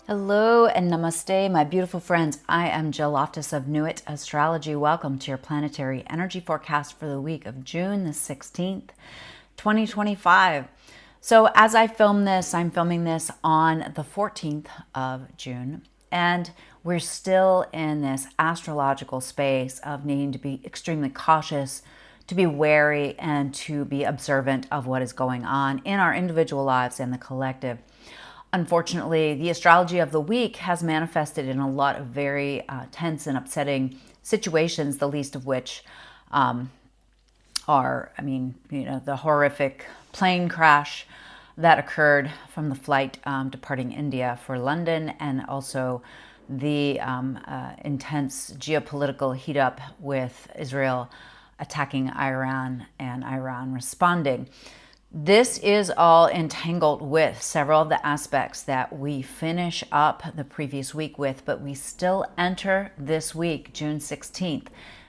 Hello and namaste, my beautiful friends. I am Jill Loftus of Nuit Astrology. Welcome to your planetary energy forecast for the week of June the 16th, 2025. So as I film this, I'm filming this on the 14th of June, and we're still in this astrological space of needing to be extremely cautious, to be wary, and to be observant of what is going on in our individual lives and the collective. Unfortunately, the astrology of the week has manifested in a lot of very tense and upsetting situations, the least of which are, the horrific plane crash that occurred from the flight departing India for London, and also the intense geopolitical heat up with Israel attacking Iran and Iran responding. This is all entangled with several of the aspects that we finish up the previous week with, but we still enter this week, June 16th,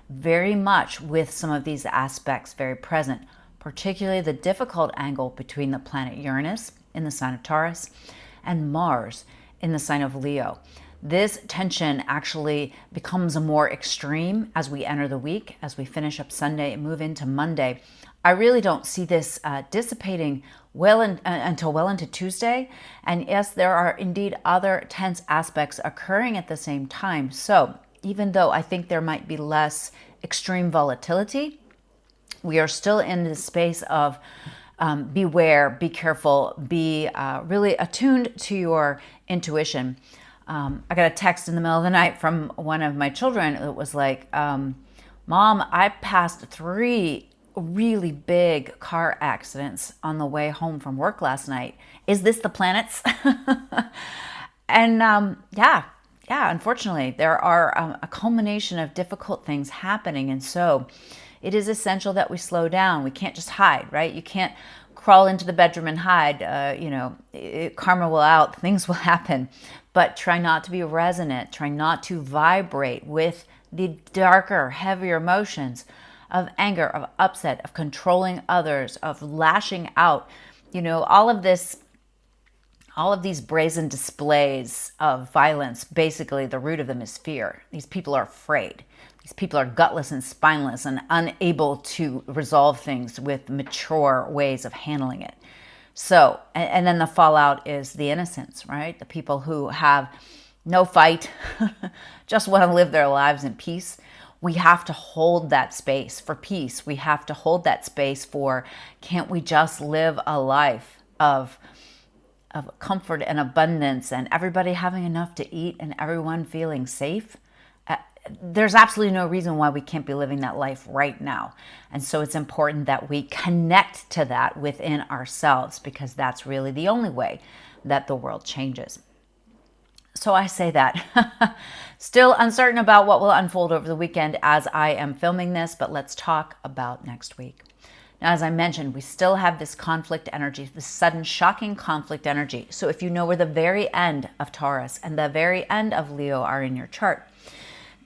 very much with some of these aspects very present, particularly the difficult angle between the planet Uranus in the sign of Taurus and Mars in the sign of Leo. This tension actually becomes more extreme as we enter the week, as we finish up Sunday and move into Monday. I really don't see this dissipating until well into Tuesday. And yes, there are indeed other tense aspects occurring at the same time. So even though I think there might be less extreme volatility, we are still in this space of beware, be careful, be really attuned to your intuition. I got a text in the middle of the night from one of my children. It was like, Mom, I passed 3 really big car accidents on the way home from work last night. Is this the planets? And unfortunately, there are a culmination of difficult things happening. And so it is essential that we slow down. We can't just hide, right? You can't crawl into the bedroom and hide. Karma will out, things will happen. But try not to be resonant. Try not to vibrate with the darker, heavier emotions of anger, of upset, of controlling others, of lashing out. All of these brazen displays of violence, basically the root of them is fear. These people are afraid. These people are gutless and spineless and unable to resolve things with mature ways of handling it. So, and then the fallout is the innocents, right? The people who have no fight, just want to live their lives in peace. We have to hold that space for peace. We have to hold that space for, can't we just live a life of comfort and abundance and everybody having enough to eat and everyone feeling safe? There's absolutely no reason why we can't be living that life right now. And so it's important that we connect to that within ourselves, because that's really the only way that the world changes. So I say that. Still uncertain about what will unfold over the weekend as I am filming this, but let's talk about next week. Now, as I mentioned, we still have this conflict energy, this sudden, shocking conflict energy. So if you know where the very end of Taurus and the very end of Leo are in your chart,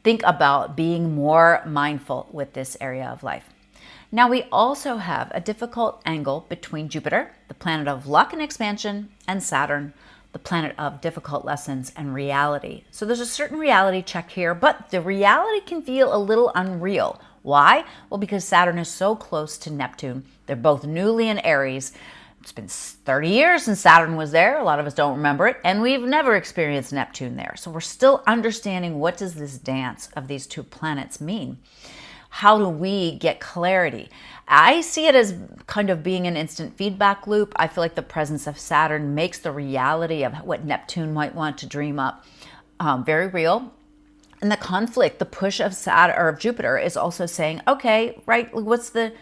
think about being more mindful with this area of life. Now, we also have a difficult angle between Jupiter, the planet of luck and expansion, and Saturn, the planet of difficult lessons and reality. So there's a certain reality check here, but the reality can feel a little unreal. Why? Well, because Saturn is so close to Neptune. They're both newly in Aries. It's been 30 years since Saturn was there. A lot of us don't remember it, and we've never experienced Neptune there. So we're still understanding, what does this dance of these two planets mean? How do we get clarity? I see it as kind of being an instant feedback loop. I feel like the presence of Saturn makes the reality of what Neptune might want to dream up very real. And the conflict, the push of Saturn or of Jupiter is also saying, okay, right, what's the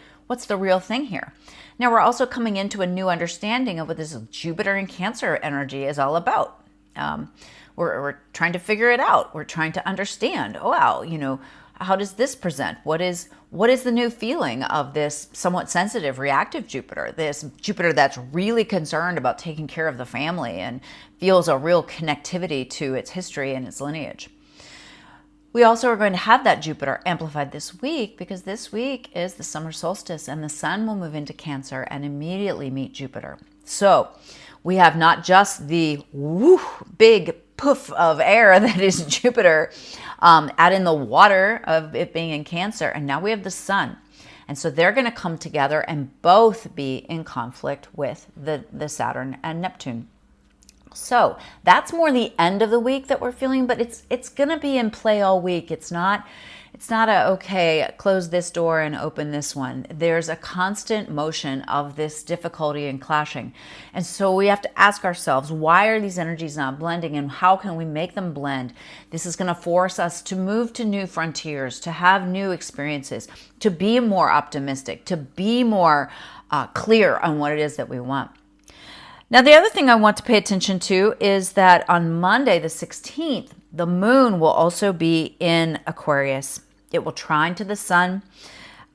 real thing here? Now, we're also coming into a new understanding of what this Jupiter and Cancer energy is all about. We're trying to figure it out. We're trying to understand, oh, wow, how does this present? What is the new feeling of this somewhat sensitive, reactive Jupiter? This Jupiter that's really concerned about taking care of the family and feels a real connectivity to its history and its lineage. We also are going to have that Jupiter amplified this week, because this week is the summer solstice and the sun will move into Cancer and immediately meet Jupiter. So we have not just the big poof of air that is Jupiter. Add in the water of it being in Cancer, and now we have the sun. And so they're going to come together and both be in conflict with the Saturn and Neptune. So that's more the end of the week that we're feeling, but it's going to be in play all week. It's not okay, close this door and open this one. There's a constant motion of this difficulty and clashing. And so we have to ask ourselves, why are these energies not blending, and how can we make them blend? This is going to force us to move to new frontiers, to have new experiences, to be more optimistic, to be more clear on what it is that we want. Now, the other thing I want to pay attention to is that on Monday, the 16th, the moon will also be in Aquarius. It will trine to the sun,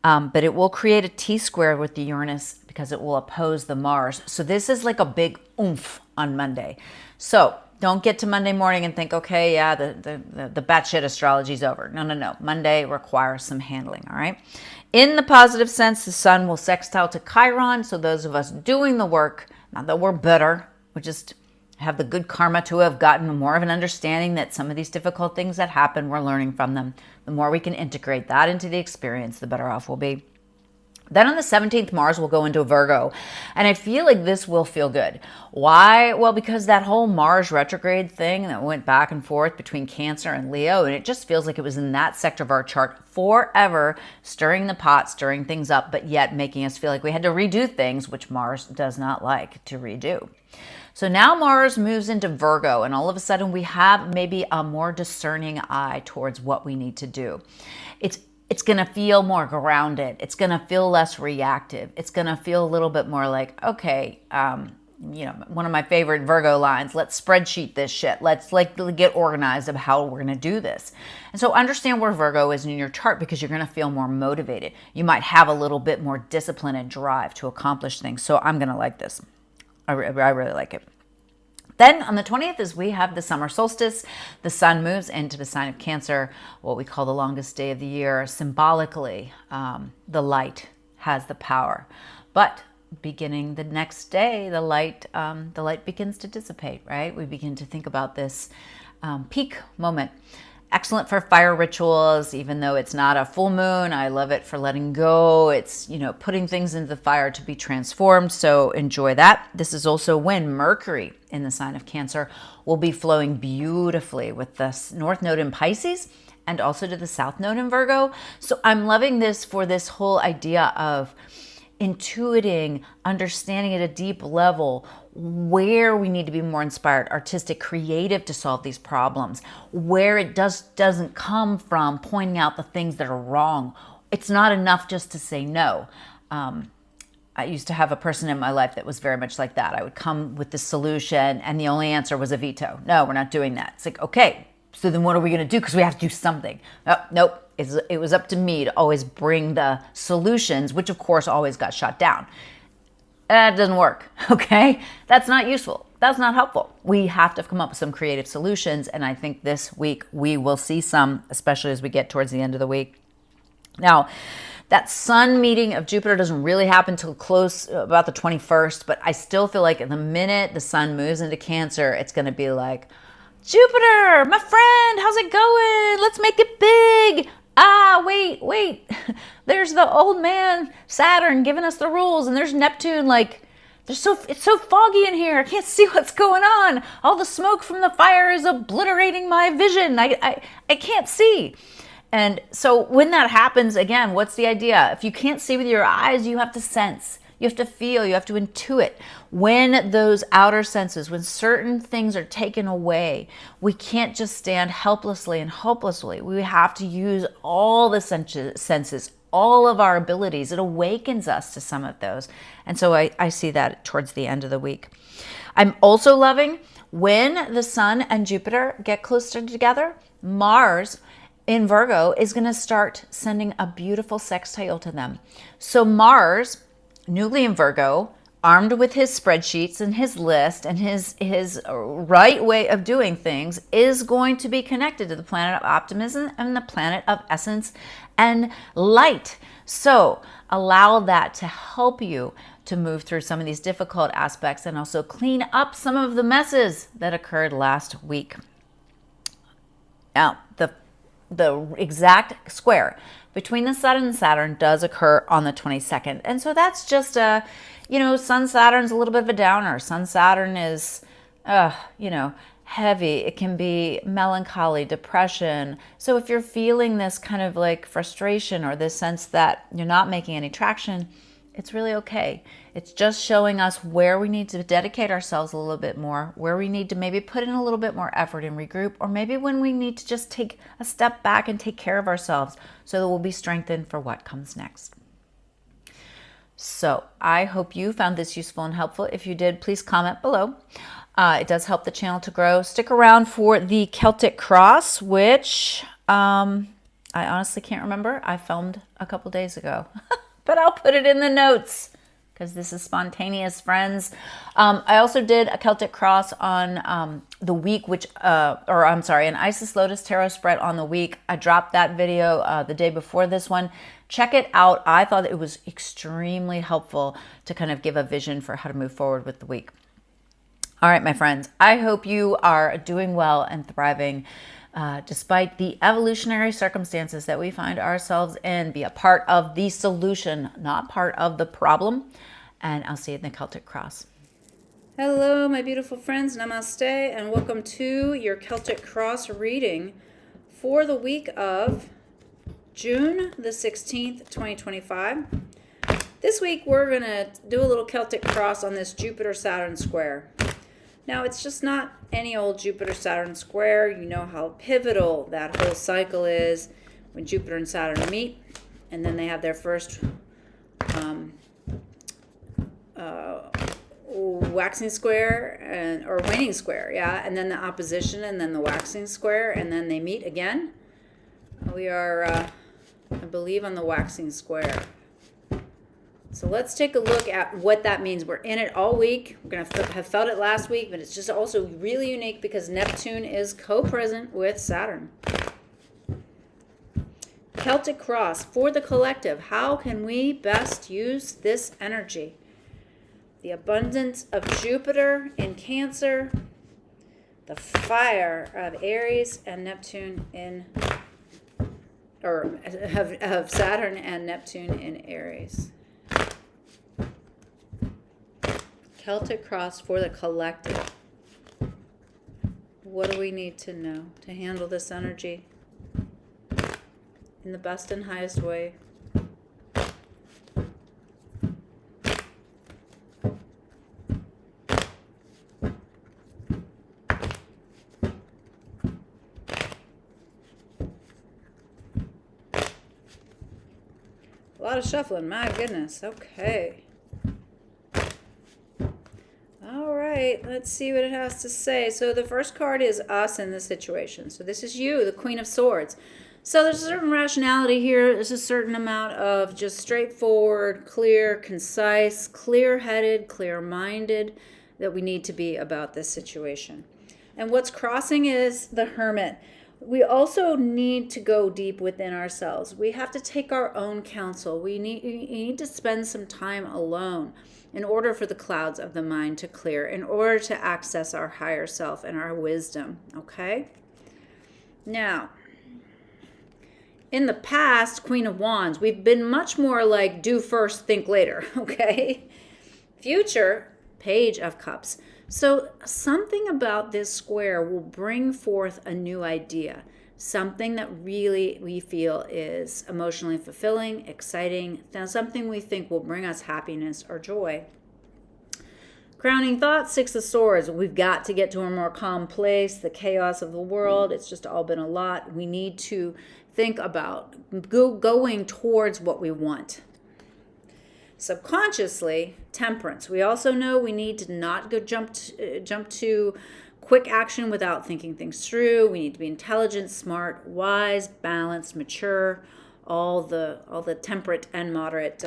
but it will create a T-square with the Uranus because it will oppose the Mars. So this is like a big oomph on Monday. So don't get to Monday morning and think, okay, yeah, the batshit astrology is over. No. Monday requires some handling, all right? In the positive sense, the sun will sextile to Chiron. So those of us doing the work, not that we're better, we just have the good karma to have gotten more of an understanding that some of these difficult things that happen, we're learning from them. The more we can integrate that into the experience, the better off we'll be. Then on the 17th, Mars will go into Virgo. And I feel like this will feel good. Why? Well, because that whole Mars retrograde thing that went back and forth between Cancer and Leo, and it just feels like it was in that sector of our chart forever, stirring the pot, stirring things up, but yet making us feel like we had to redo things, which Mars does not like to redo. So now Mars moves into Virgo, and all of a sudden we have maybe a more discerning eye towards what we need to do. It's going to feel more grounded. It's going to feel less reactive. It's going to feel a little bit more like, okay, one of my favorite Virgo lines, let's spreadsheet this shit. Let's get organized of how we're going to do this. And so understand where Virgo is in your chart, because you're going to feel more motivated. You might have a little bit more discipline and drive to accomplish things. So I'm going to like this. I really like it. Then on the 20th, as we have the summer solstice, the sun moves into the sign of Cancer, what we call the longest day of the year. Symbolically, the light has the power. But beginning the next day, the light begins to dissipate, right? We begin to think about this peak moment. Excellent for fire rituals, even though it's not a full moon. I love it for letting go. It's, putting things into the fire to be transformed. So enjoy that. This is also when Mercury in the sign of Cancer will be flowing beautifully with the North Node in Pisces and also to the South Node in Virgo. So I'm loving this for this whole idea of intuiting, understanding at a deep level where we need to be more inspired, artistic, creative to solve these problems, where it doesn't come from pointing out the things that are wrong. It's not enough just to say no. I used to have a person in my life that was very much like that. I would come with the solution and the only answer was a veto. No, we're not doing that. It's like, okay, so then what are we going to do? Because we have to do something. Oh, nope. It was up to me to always bring the solutions, which of course always got shot down. That doesn't work, okay? That's not useful. That's not helpful. We have to come up with some creative solutions, and I think this week we will see some, especially as we get towards the end of the week. Now, that sun meeting of Jupiter doesn't really happen till close about the 21st, but I still feel like the minute the sun moves into Cancer, it's going to be like, Jupiter, my friend, how's it going? Let's make it big. Wait. There's the old man Saturn giving us the rules, and there's Neptune. It's so foggy in here. I can't see what's going on. All the smoke from the fire is obliterating my vision. I can't see. And so when that happens, again, what's the idea? If you can't see with your eyes, you have to sense. You have to feel, you have to intuit. When those outer senses, when certain things are taken away, we can't just stand helplessly and hopelessly. We have to use all the senses, all of our abilities. It awakens us to some of those. And so I see that towards the end of the week. I'm also loving when the sun and Jupiter get closer together, Mars in Virgo is going to start sending a beautiful sextile to them. So Mars, newly in Virgo, armed with his spreadsheets and his list and his right way of doing things, is going to be connected to the planet of optimism and the planet of essence and light. So allow that to help you to move through some of these difficult aspects and also clean up some of the messes that occurred last week. Now, the exact square between the Sun and Saturn does occur on the 22nd. And so that's just Sun Saturn's a little bit of a downer. Sun Saturn is, heavy. It can be melancholy, depression. So if you're feeling this kind of like frustration or this sense that you're not making any traction, it's really okay. It's just showing us where we need to dedicate ourselves a little bit more, where we need to maybe put in a little bit more effort and regroup, or maybe when we need to just take a step back and take care of ourselves so that we'll be strengthened for what comes next. So I hope you found this useful and helpful. If you did, please comment below. It does help the channel to grow. Stick around for the Celtic Cross, which I honestly can't remember. I filmed a couple days ago, but I'll put it in the notes because this is spontaneous, friends. I also did a Celtic Cross on the week, an Isis Lotus Tarot spread on the week. I dropped that video the day before this one. Check it out. I thought it was extremely helpful to kind of give a vision for how to move forward with the week. All right, my friends, I hope you are doing well and thriving despite the evolutionary circumstances that we find ourselves in. Be a part of the solution, not part of the problem. And I'll see you in the Celtic Cross. Hello, my beautiful friends. Namaste, and welcome to your Celtic Cross reading for the week of June the 16th, 2025. This week, we're going to do a little Celtic Cross on this Jupiter-Saturn square. Now, it's just not any old Jupiter-Saturn square. You know how pivotal that whole cycle is when Jupiter and Saturn meet, and then they have their first waxing square or waning square, and then the opposition, and then the waxing square, and then they meet again. We are, I believe, on the waxing square. So let's take a look at what that means. We're in it all week. We're going to have felt it last week, but it's just also really unique because Neptune is co-present with Saturn. Celtic Cross for the collective. How can we best use this energy? The abundance of Jupiter in Cancer, the fire of Aries and Neptune of Saturn and Neptune in Aries. Celtic Cross for the collective. What do we need to know to handle this energy in the best and highest way? A lot of shuffling, my goodness. Okay. Let's see what it has to say. So the first card is us in this situation. So this is you, the Queen of Swords. So there's a certain rationality here. There's a certain amount of just straightforward, clear, concise, clear-headed, clear-minded that we need to be about this situation. And what's crossing is the Hermit. We also need to go deep within ourselves. We have to take our own counsel. We need to spend some time alone in order for the clouds of the mind to clear, in order to access our higher self and our wisdom, okay? Now, in the past, Queen of Wands, we've been much more like do first, think later, okay? Future, Page of Cups. So something about this square will bring forth a new idea, something that really we feel is emotionally fulfilling, exciting, something we think will bring us happiness or joy. Crowning thoughts, Six of Swords. We've got to get to a more calm place, the chaos of the world. It's just all been a lot. We need to think about going towards what we want. Subconsciously, Temperance. We also know we need to not go jump to quick action without thinking things through. We need to be intelligent, smart, wise, balanced, mature, all the temperate and moderate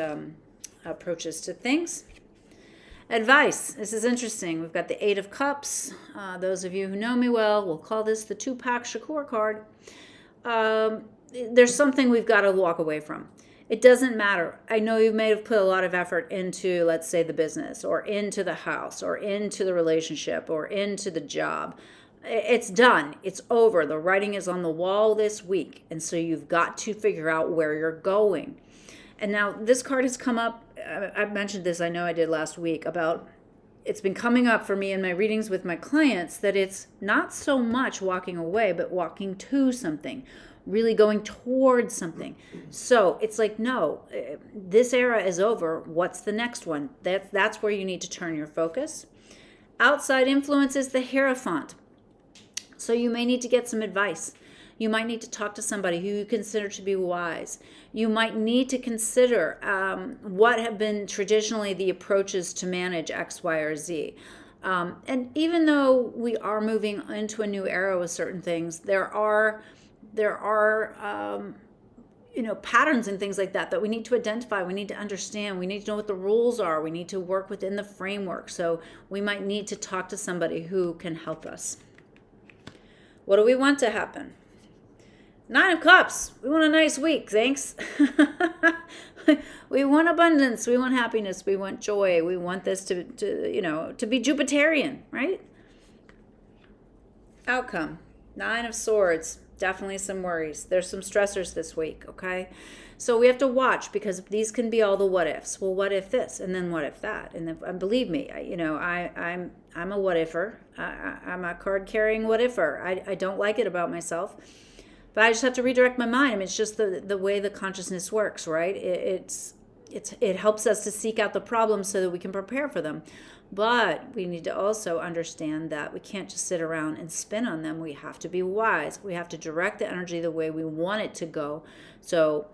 approaches to things. Advice. This is interesting. We've got the Eight of Cups. Those of you who know me well will call this the Tupac Shakur card. There's something we've got to walk away from. It doesn't matter. I know you may have put a lot of effort into, let's say, the business or into the house or into the relationship or into the job. it's done. It's over. The writing is on the wall this week. And so you've got to figure out where you're going. And now this card has come up. I mentioned this, I know I did last week, about it's been coming up for me in my readings with my clients that it's not so much walking away, but walking to something, really going towards something. So it's like, no, this era is over. What's the next one? That's where you need to turn your focus. Outside influence is the Hierophant. So you may need to get some advice. You might need to talk to somebody who you consider to be wise. You might need to consider what have been traditionally the approaches to manage X, Y, or Z. And even though we are moving into a new era with certain things, there are patterns and things like that we need to identify. We need to understand. We need to know what the rules are. We need to work within the framework. So we might need to talk to somebody who can help us. What do we want to happen? 9 of Cups. We want a nice week. Thanks. We want abundance. We want happiness. We want joy. We want this to be Jupiterian, right? Outcome. 9 of Swords. Definitely some worries. There's some stressors this week, okay? So we have to watch, because these can be all the what ifs. Well, what if this? And then what if that? And then, believe me, I'm a what ifer. I'm a card carrying what ifer. I don't like it about myself, but I just have to redirect my mind. I mean, it's just the way the consciousness works, right? It helps us to seek out the problems so that we can prepare for them. But we need to also understand that we can't just sit around and spin on them. We have to be wise. We have to direct the energy the way we want it to go. So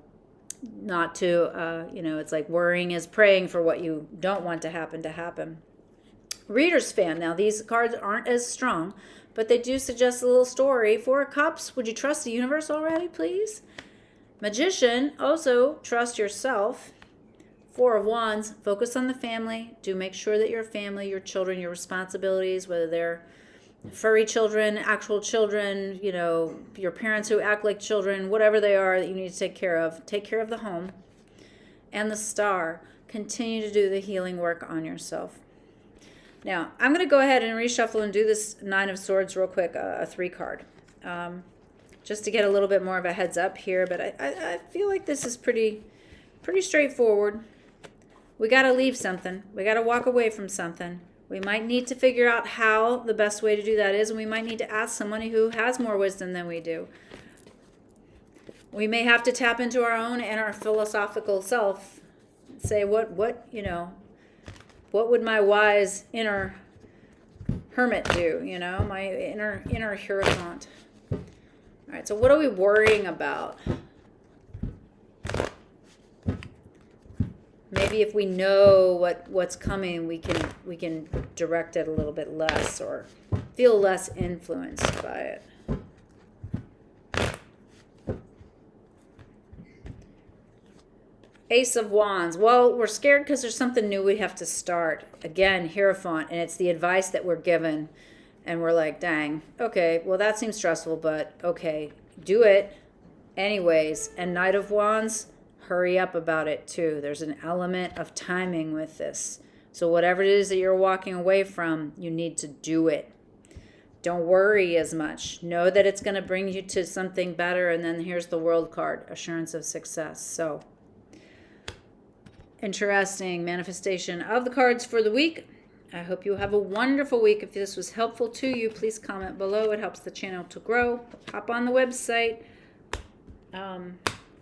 not to, it's like worrying is praying for what you don't want to happen. Reader's fan. Now, these cards aren't as strong, but they do suggest a little story. 4 of Cups. Would you trust the universe already, please? Magician. Also, trust yourself. 4 of Wands. Focus on the family. Do make sure that your family, your children, your responsibilities, whether they're furry children, actual children, your parents who act like children, whatever they are that you need to take care of. Take care of the home. And the Star. Continue to do the healing work on yourself. Now, I'm going to go ahead and reshuffle and do this 9 of Swords real quick, a 3 card. Just to get a little bit more of a heads up here, but I feel like this is pretty straightforward. We got to leave something. We got to walk away from something. We might need to figure out how the best way to do that is, and we might need to ask somebody who has more wisdom than we do. We may have to tap into our own and our philosophical self. Say, what would my wise inner hermit do? My inner Hierophant. All right, so what are we worrying about? Maybe if we know what's coming, we can direct it a little bit less or feel less influenced by it. Ace of Wands. Well, we're scared because there's something new we have to start. Again, Hierophant, and it's the advice that we're given. And we're like, dang, okay, well, that seems stressful, but okay, do it anyways. And Knight of Wands, hurry up about it too. There's an element of timing with this. So whatever it is that you're walking away from, you need to do it. Don't worry as much. Know that it's going to bring you to something better. And then here's the World card, assurance of success. So interesting manifestation of the cards for the week. I hope you have a wonderful week. If this was helpful to you, please comment below. It helps the channel to grow. Hop on the website.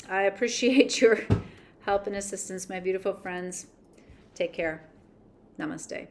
I appreciate your help and assistance, my beautiful friends. Take care. Namaste.